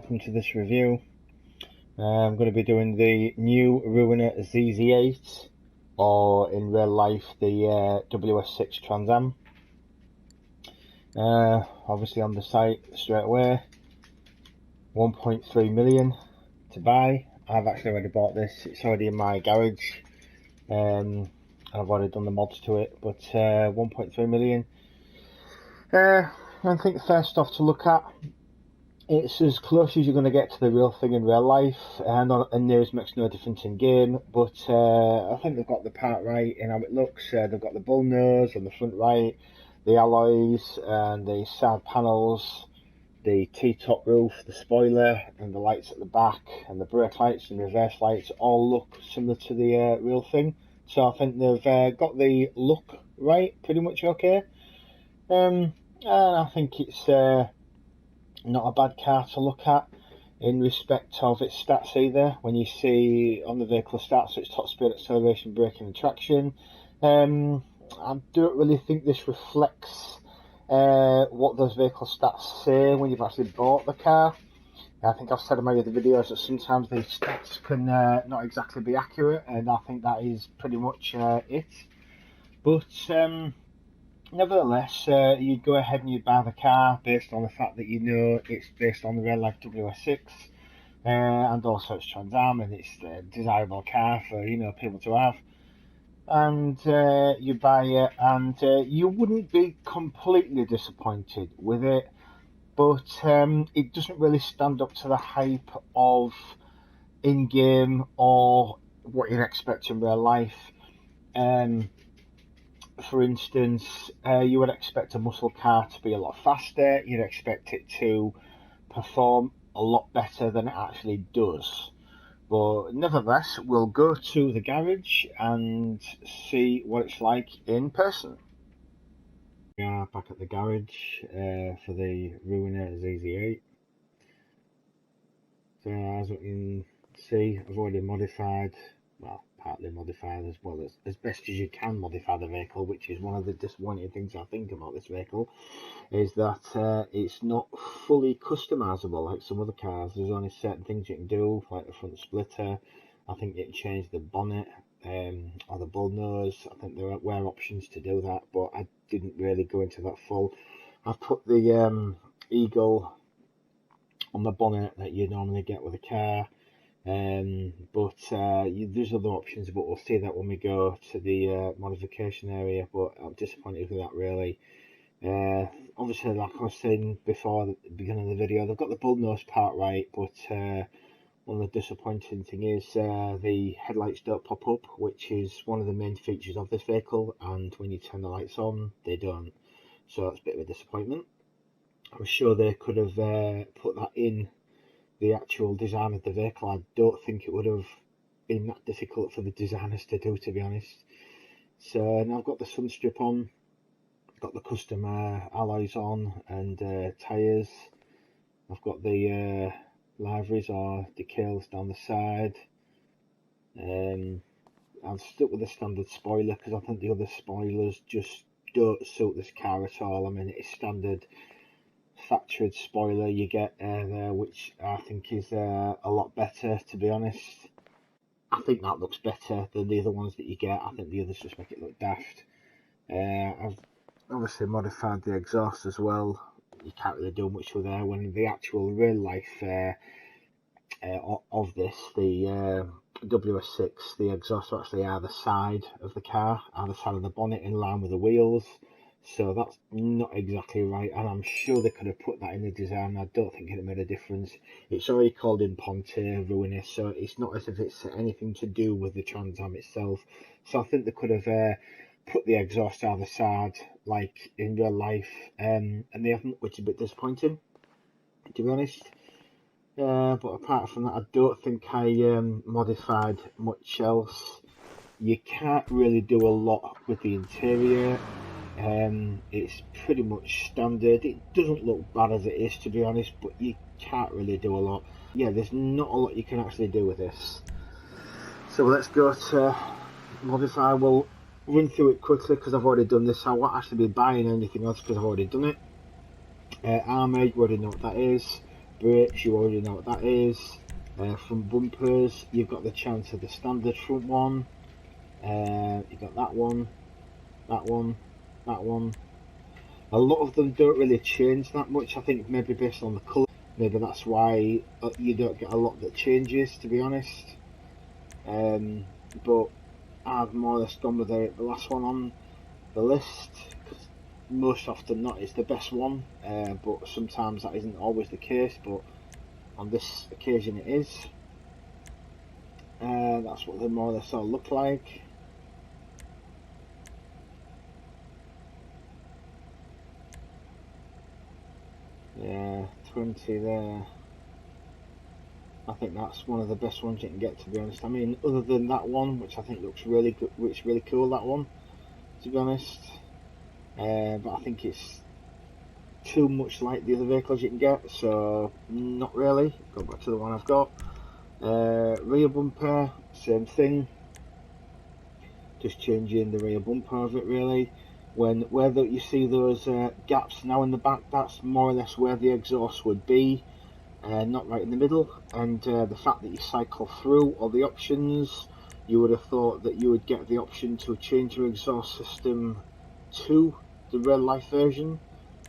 welcome to this review. I'm going to be doing the new Ruiner ZZ8, or in real life the WS6 Trans Am. Obviously on the site straight away, 1.3 million to buy. I've actually already bought this, it's already in my garage. I've already done the mods to it, but 1.3 million. I think first off to look at, it's as close as you're going to get to the real thing in real life, and news makes no difference in game, but I think they've got the part right in how it looks. They've got the bull nose on the front right, the alloys and the side panels, the T-top roof, the spoiler and the lights at the back, and the brake lights and reverse lights all look similar to the real thing. So I think they've got the look right, pretty much okay. And I think it's not a bad car to look at in respect of its stats either. When you see on the vehicle stats, it's top speed, acceleration, braking and traction. I don't really think this reflects what those vehicle stats say when you've actually bought the car. I think I've said in my other videos that sometimes these stats can not exactly be accurate, and I think that is pretty much it. But nevertheless, you'd go ahead and you'd buy the car based on the fact that you know it's based on the real life WS6, and also it's Trans Am, and it's a desirable car for people to have. And you buy it, and you wouldn't be completely disappointed with it, but it doesn't really stand up to the hype of in-game or what you'd expect in real life. For instance, you would expect a muscle car to be a lot faster. You'd expect it to perform a lot better than it actually does. But nevertheless, we'll go to the garage and see what it's like in person. We are back at the garage for the Ruiner ZZ8. So as you can see, I've already modified, well, partly modified as well as best as you can modify the vehicle, which is one of the disappointing things I think about this vehicle, is that it's not fully customizable like some other cars. There's only certain things you can do, like the front splitter. I think you can change the bonnet or the bull nose. I think there were options to do that, but I didn't really go into that full. I've put the eagle on the bonnet that you normally get with a car. But there's other options, but we'll see that when we go to the modification area. But I'm disappointed with that, really. Obviously, like I was saying before at the beginning of the video, they've got the bull nose part right, but one of the disappointing thing is the headlights don't pop up, which is one of the main features of this vehicle, and when you turn the lights on, they don't. So that's a bit of a disappointment. I'm sure they could have put that in the actual design of the vehicle. I don't think it would have been that difficult for the designers to do, to be honest. So now I've got the sun strip on, got the custom alloys on and tyres. I've got the liveries or decals down the side. I've stuck with the standard spoiler because I think the other spoilers just don't suit this car at all. I mean, it's standard factored spoiler you get there, which I think is a lot better, to be honest. I think that looks better than the other ones that you get. I think the others just make it look daft. I've obviously modified the exhaust as well. You can't really do much with there when the actual real life of this, the WS6, the exhaust are actually either side of the car, either side of the bonnet in line with the wheels. So that's not exactly right, and I'm sure they could have put that in the design. I don't think it made a difference. It's already called in Ponte Ruiner, so it's not as if it's anything to do with the Trans Am itself. So I think they could have put the exhaust either side, like in real life, and they haven't, which is a bit disappointing, to be honest. But apart from that, I don't think I modified much else. You can't really do a lot with the interior. It's pretty much standard. It doesn't look bad as it is, to be honest, but you can't really do a lot. Yeah, there's not a lot you can actually do with this. So let's go to modify. We'll run through it quickly because I've already done this. I won't actually be buying anything else because I've already done it. Armour, you already know what that is. Brakes, you already know what that is. Front bumpers, you've got the chance of the standard front one. You've got that one, that one, that one. A lot of them don't really change that much. I think maybe based on the colour, maybe that's why you don't get a lot that changes, to be honest. But I've more or less gone with the last one on the list, because most often not it's the best one, but sometimes that isn't always the case, but on this occasion it is. That's what they more or less all look like. Yeah, 20 there. I think that's one of the best ones you can get, to be honest. I mean, other than that one, which I think looks really good, which really cool, that one, to be honest. But I think it's too much like the other vehicles you can get, so not really. Go back to the one I've got. Rear bumper, same thing. Just changing the rear bumper of it, really. Where you see those gaps now in the back, that's more or less where the exhaust would be, not right in the middle. And the fact that you cycle through all the options, you would have thought that you would get the option to change your exhaust system to the real life version,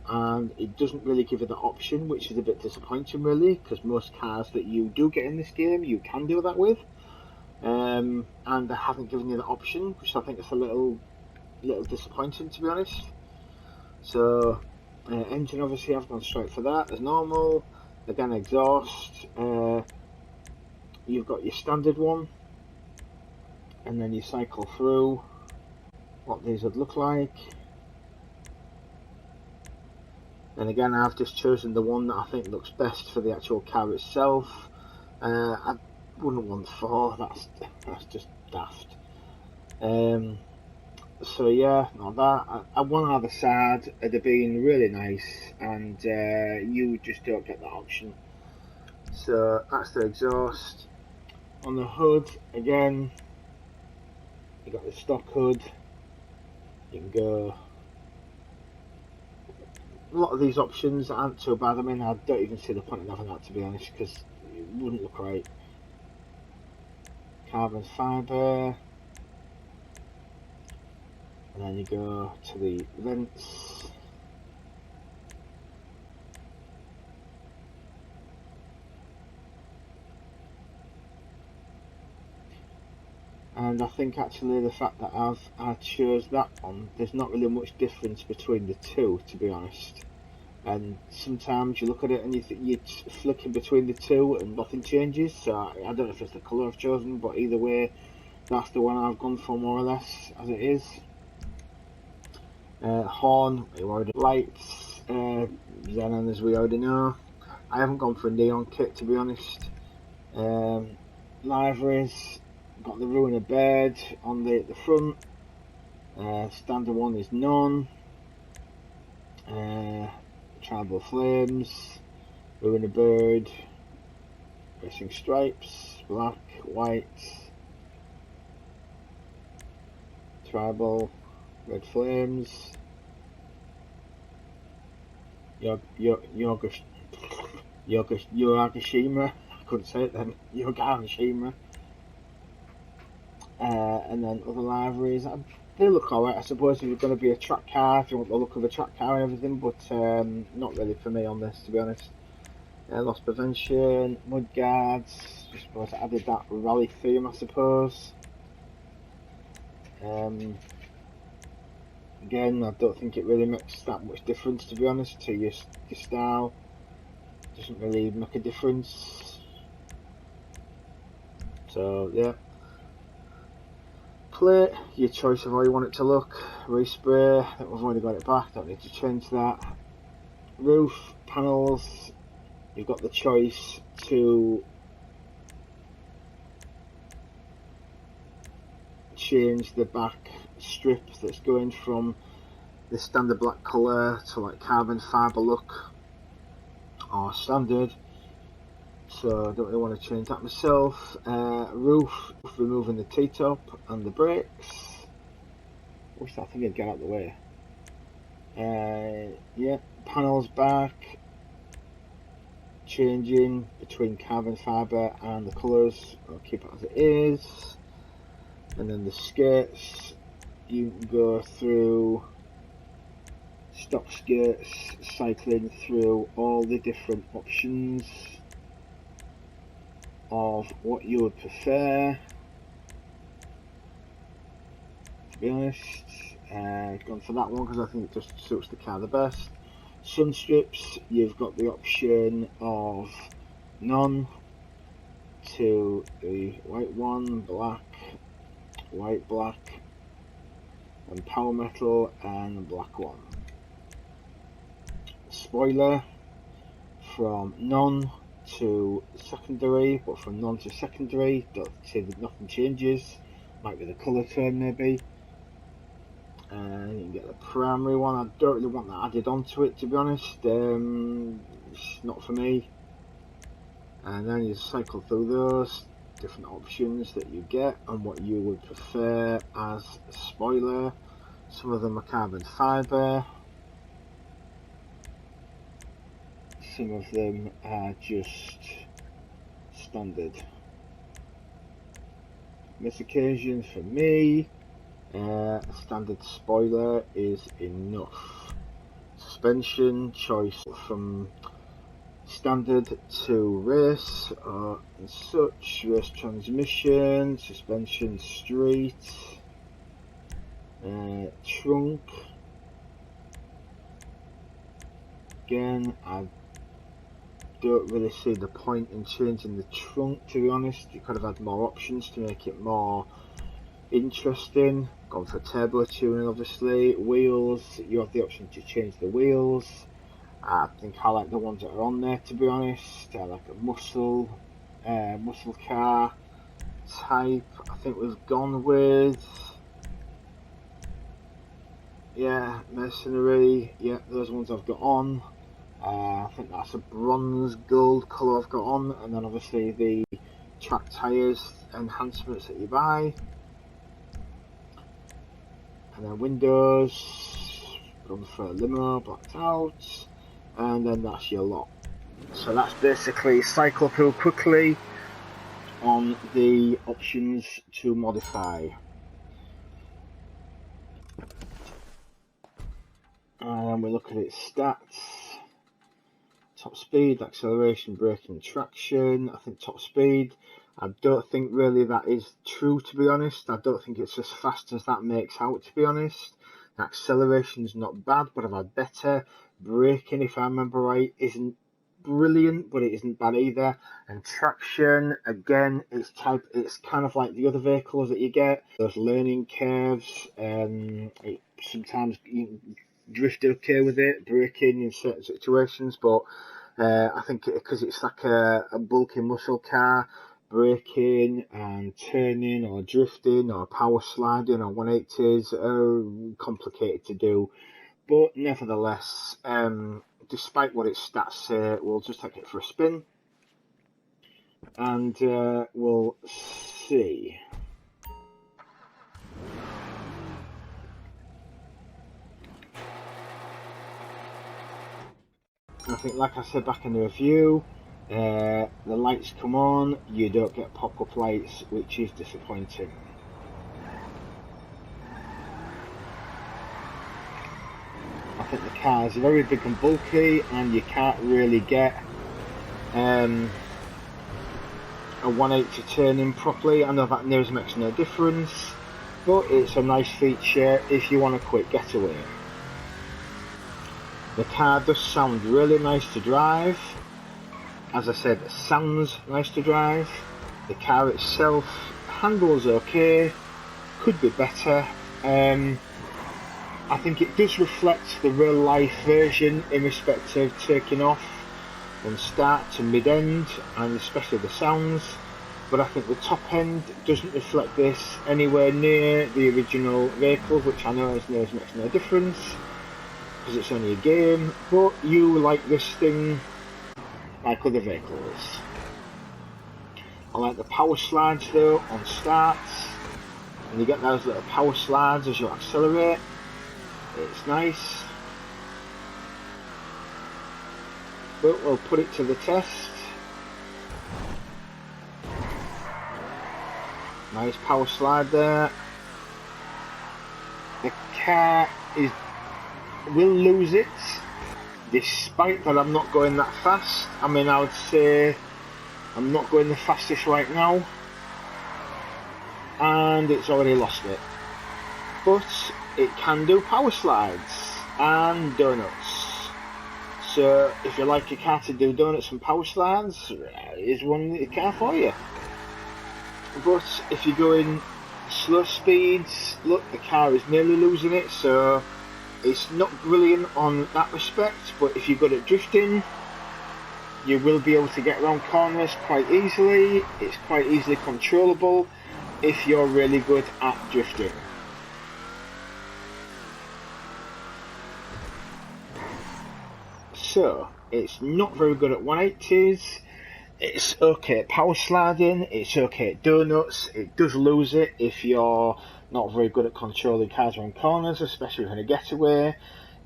and it doesn't really give you the option, which is a bit disappointing, really, because most cars that you do get in this game you can do that with, and they haven't given you the option, which I think is a little disappointing, to be honest. So engine, obviously I've gone straight for that as normal. Again, exhaust, you've got your standard one, and then you cycle through what these would look like. And again, I've just chosen the one that I think looks best for the actual car itself. I wouldn't want 4, that's just daft. So yeah, not that. I one either side, they're being really nice, and you just don't get that option. So that's the exhaust. On the hood, again, you got the stock hood. You can go. A lot of these options aren't too bad. I mean, I don't even see the point in having that, to be honest, because it wouldn't look right. Carbon fibre. And then you go to the vents. And I think actually the fact that I chose that one, there's not really much difference between the two, to be honest. And sometimes you look at it and you're flicking between the two and nothing changes. So I don't know if it's the colour I've chosen, but either way, that's the one I've gone for more or less as it is. Horn, you already lights, xenon, as we already know. I haven't gone for a neon kit, to be honest. Liveries, got the ruiner bed on the front. Standard one is none. Tribal flames, ruiner bird, racing stripes, black, white, tribal, red flames, Yogashima, I couldn't say it then, Yogashima, and then other liveries. They look alright, I suppose, if you're going to be a track car, if you want the look of a track car and everything, but not really for me on this, to be honest. Loss prevention, mud guards, I suppose I added that rally theme, I suppose. Again, I don't think it really makes that much difference, to be honest, to your style. Doesn't really make a difference. So yeah. Plate, your choice of how you want it to look. Respray, I think we've already got it back, don't need to change that. Roof, panels, you've got the choice to change the back strip that's going from the standard black colour to like carbon fibre look or standard, so I don't really want to change that myself. Roof, removing the T-top and the brakes. Wish that thing would get out of the way. Yeah, panels back, changing between carbon fibre and the colours. I'll keep it as it is. And then the skirts, you can go through stock skirts, cycling through all the different options of what you would prefer. To be honest, gone for that one because I think it just suits the car the best. Sun strips, you've got the option of none to the white one, black, white, black, and power metal, and black one. Spoiler, from none to secondary, but from none to secondary, don't say that nothing changes. Might be the colour tone maybe. And you can get the primary one. I don't really want that added onto it, to be honest. It's not for me. And then you cycle through those different options that you get and what you would prefer as a spoiler. Some of them are carbon fibre. Some of them are just standard. On this occasion, for me, a standard spoiler is enough. Suspension choice from standard to race and such. Race transmission, suspension street, trunk. Again, I don't really see the point in changing the trunk, to be honest. You could have had more options to make it more interesting. Gone for turbo tuning, obviously. Wheels, you have the option to change the wheels. I think I like the ones that are on there, to be honest. I like a muscle car type. I think we've gone with, yeah, mercenary. Yeah, those ones I've got on. I think that's a bronze gold colour I've got on, and then obviously the track tyres enhancements that you buy. And then windows, gone for a limo, blacked out, and then that's your lot. So that's basically cycle through quickly on the options to modify. And we look at its stats. Top speed, acceleration, braking, traction. I think top speed, I don't think really that is true, to be honest. I don't think it's as fast as that makes out, to be honest. The acceleration's not bad, but I've had better. Braking, if I remember right, isn't brilliant, but it isn't bad either. And traction, again, it's kind of like the other vehicles that you get. Those learning curves, sometimes you drift okay with it, braking in certain situations, but I think because it's like a bulky muscle car, braking and turning or drifting or power sliding or 180s are complicated to do. But nevertheless, despite what its stats say, we'll just take it for a spin and we'll see. I think, like I said back in the review, the lights come on, you don't get pop-up lights, which is disappointing. I think the car is very big and bulky, and you can't really get a 180 turning properly. I know that news makes no difference, but it's a nice feature if you want a quick getaway. The car does sound really nice to drive. As I said, it sounds nice to drive. The car itself handles okay, could be better. I think it does reflect the real life version in respect of taking off from start to mid-end, and especially the sounds. But I think the top end doesn't reflect this anywhere near the original vehicle, which I know makes no difference, because it's only a game, but you like this thing like other vehicles. I like the power slides though on starts, and you get those little power slides as you accelerate. It's nice. but we'll put it to the test. Nice power slide there. The car will lose it, despite that I'm not going that fast. I mean, I would say I'm not going the fastest right now, and it's already lost it. But it can do power slides and donuts. So if you like your car to do donuts and power slides, here's one car for you. But if you're going slow speeds, look, the car is nearly losing it, so it's not brilliant on that respect. But if you're good at drifting, you will be able to get around corners quite easily. It's quite easily controllable if you're really good at drifting. So it's not very good at 180s. It's okay at power sliding, it's okay at donuts. It does lose it if you're not very good at controlling cars around corners, especially in a getaway.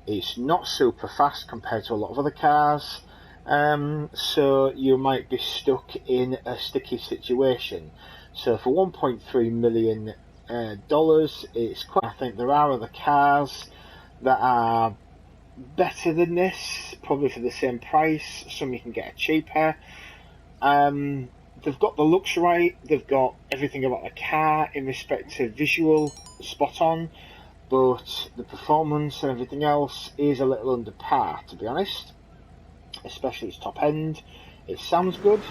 It's not super fast compared to a lot of other cars, so you might be stuck in a sticky situation. So for $1.3 million, it's quite. I think there are other cars that are better than this, probably for the same price. Some you can get cheaper. They've got the looks right, they've got everything about the car in respect to visual spot on, but the performance and everything else is a little under par, to be honest, especially its top end. It sounds good,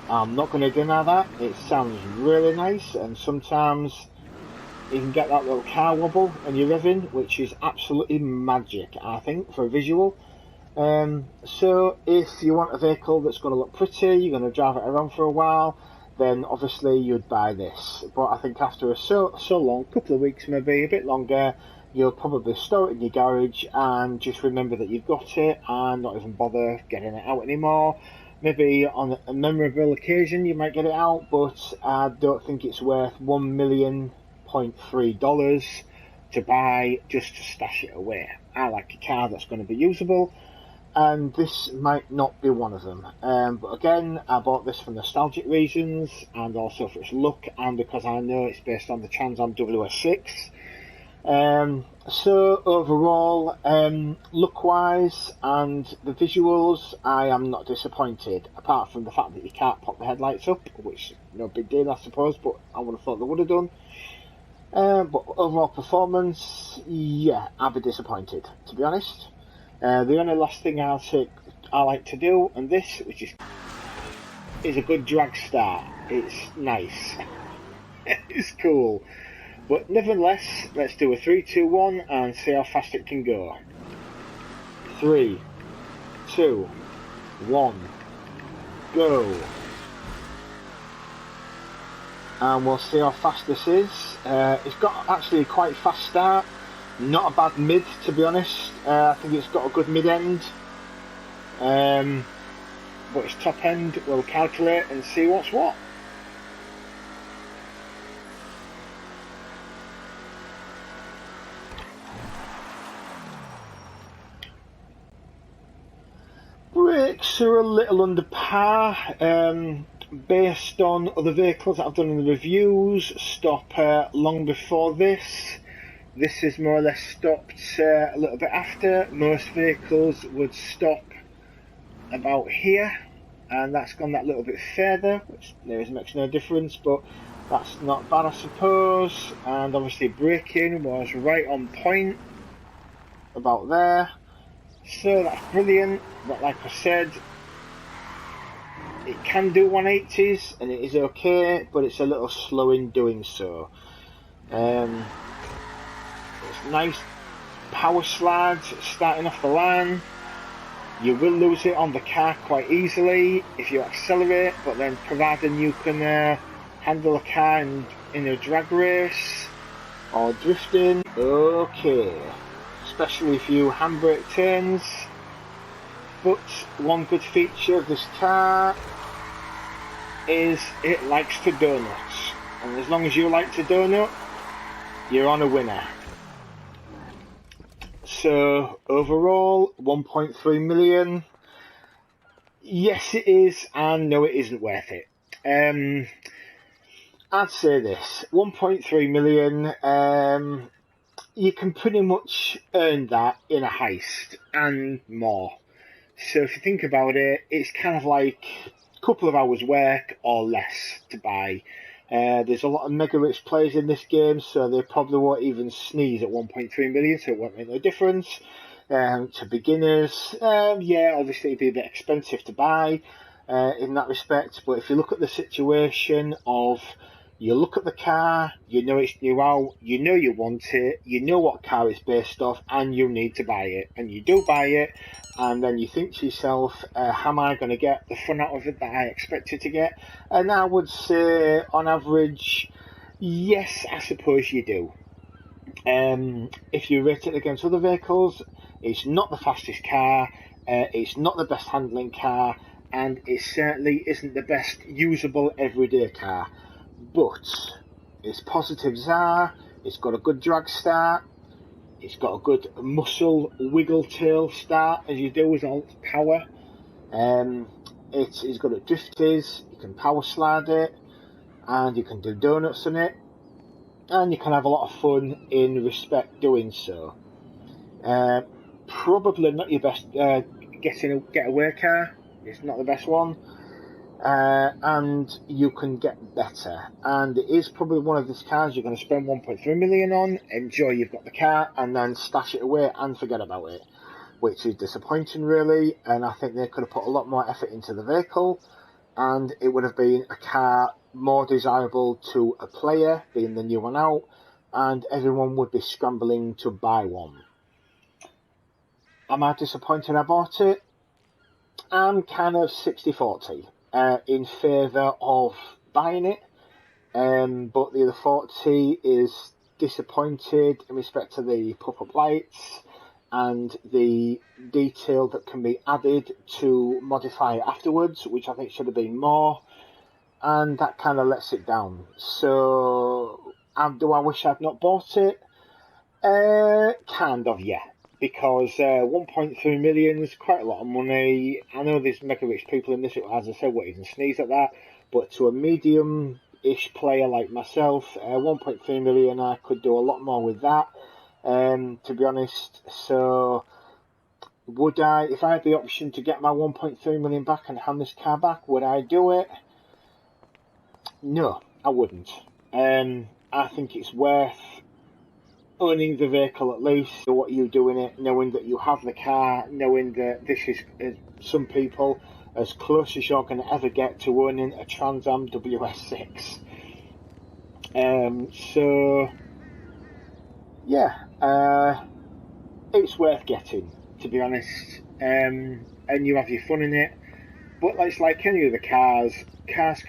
I'm not going to deny that. It sounds really nice, and sometimes you can get that little car wobble when you're revving, which is absolutely magic, I think, for a visual. So if you want a vehicle that's going to look pretty, you're going to drive it around for a while, then obviously you'd buy this. But I think after so long, couple of weeks maybe, a bit longer, you'll probably store it in your garage and just remember that you've got it and not even bother getting it out anymore. Maybe on a memorable occasion you might get it out, but I don't think it's worth $1.3 million to buy just to stash it away. I like a car that's going to be usable, and this might not be one of them. But again, I bought this for nostalgic reasons and also for its look, and because I know it's based on the Trans Am WS6. So overall, look wise and the visuals, I am not disappointed, apart from the fact that you can't pop the headlights up, which no big deal I suppose, but I would have thought they would have done. But overall performance, yeah, I'll be disappointed, to be honest. The only last thing I like to do, and this, which is a good drag start. It's nice. It's cool. But nevertheless, let's do a 3, 2, 1 and see how fast it can go. 3, 2, 1, go. And we'll see how fast this is. It's got actually a quite fast start. Not a bad mid, to be honest. I think it's got a good mid end. But its top end, we'll calculate and see what's what. Brakes are a little under par. Based on other vehicles that I've done in the reviews, stop long before this. This is more or less stopped a little bit after. Most vehicles would stop about here, and that's gone that little bit further, which makes no difference, but that's not bad I suppose. And obviously braking was right on point, about there. So that's brilliant, but like I said, it can do 180s and it is okay, but it's a little slow in doing so. It's nice power slides starting off the line. You will lose it on the car quite easily if you accelerate, but then providing you can handle a car in a drag race or drifting, okay. Especially if you handbrake turns. But one good feature of this car is it likes to donut, and as long as you like to donut, you're on a winner. So overall, 1.3 million, yes it is, and no it isn't worth it. I'd say this, 1.3 million, you can pretty much earn that in a heist and more. So if you think about it, it's kind of like a couple of hours work or less to buy. There's a lot of mega rich players in this game, so they probably won't even sneeze at 1.3 million, so it won't make no difference. To beginners, yeah, obviously it'd be a bit expensive to buy in that respect, but if you look at the situation of, you look at the car, you know it's new out, you know you want it, you know what car it's based off, and you need to buy it. And you do buy it, and then you think to yourself, how am I going to get the fun out of it that I expected to get? And I would say, on average, yes, I suppose you do. If you rate it against other vehicles, it's not the fastest car, it's not the best handling car, and it certainly isn't the best usable everyday car. But its positives are, it's got a good drag start, it's got a good muscle wiggle tail start as you do with all its power. It's got a drifties, you can power slide it, and you can do donuts in it, and you can have a lot of fun in respect doing so. Probably not your best getaway car, it's not the best one. And you can get better, and it is probably one of these cars you're going to spend 1.3 million on, enjoy you've got the car, and then stash it away and forget about it, which is disappointing really. And I think they could have put a lot more effort into the vehicle, and it would have been a car more desirable to a player, being the new one out, and everyone would be scrambling to buy one. Am I disappointed I bought it? I'm kind of 60-40. In favour of buying it, but the other 40 is disappointed in respect to the pop-up lights and the detail that can be added to modify it afterwards, which I think should have been more, and that kind of lets it down. So do I wish I'd not bought it? Kind of, yeah. Because 1.3 million is quite a lot of money. I know there's mega rich people in this, as I said, won't even sneeze at that. But to a medium-ish player like myself, 1.3 million, I could do a lot more with that, to be honest. So, would I, if I had the option to get my 1.3 million back and hand this car back, would I do it? No, I wouldn't. I think it's worth owning the vehicle at least, so what you do in it, knowing that you have the car, knowing that this is, some people, as close as you're going to ever get to owning a Trans Am WS6. So, yeah, it's worth getting, to be honest, and you have your fun in it. But it's like any other cars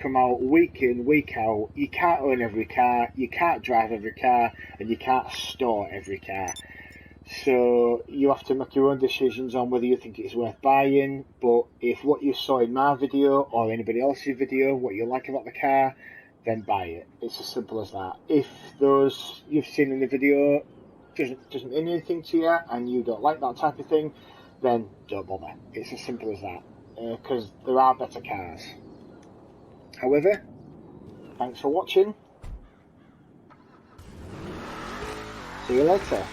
come out week in, week out. You can't own every car, you can't drive every car, and you can't store every car. So you have to make your own decisions on whether you think it's worth buying. But if what you saw in my video or anybody else's video, what you like about the car, then buy it. It's as simple as that. If those you've seen in the video doesn't mean anything to you and you don't like that type of thing, then don't bother. It's as simple as that. Because there are better cars. However, thanks for watching. See you later.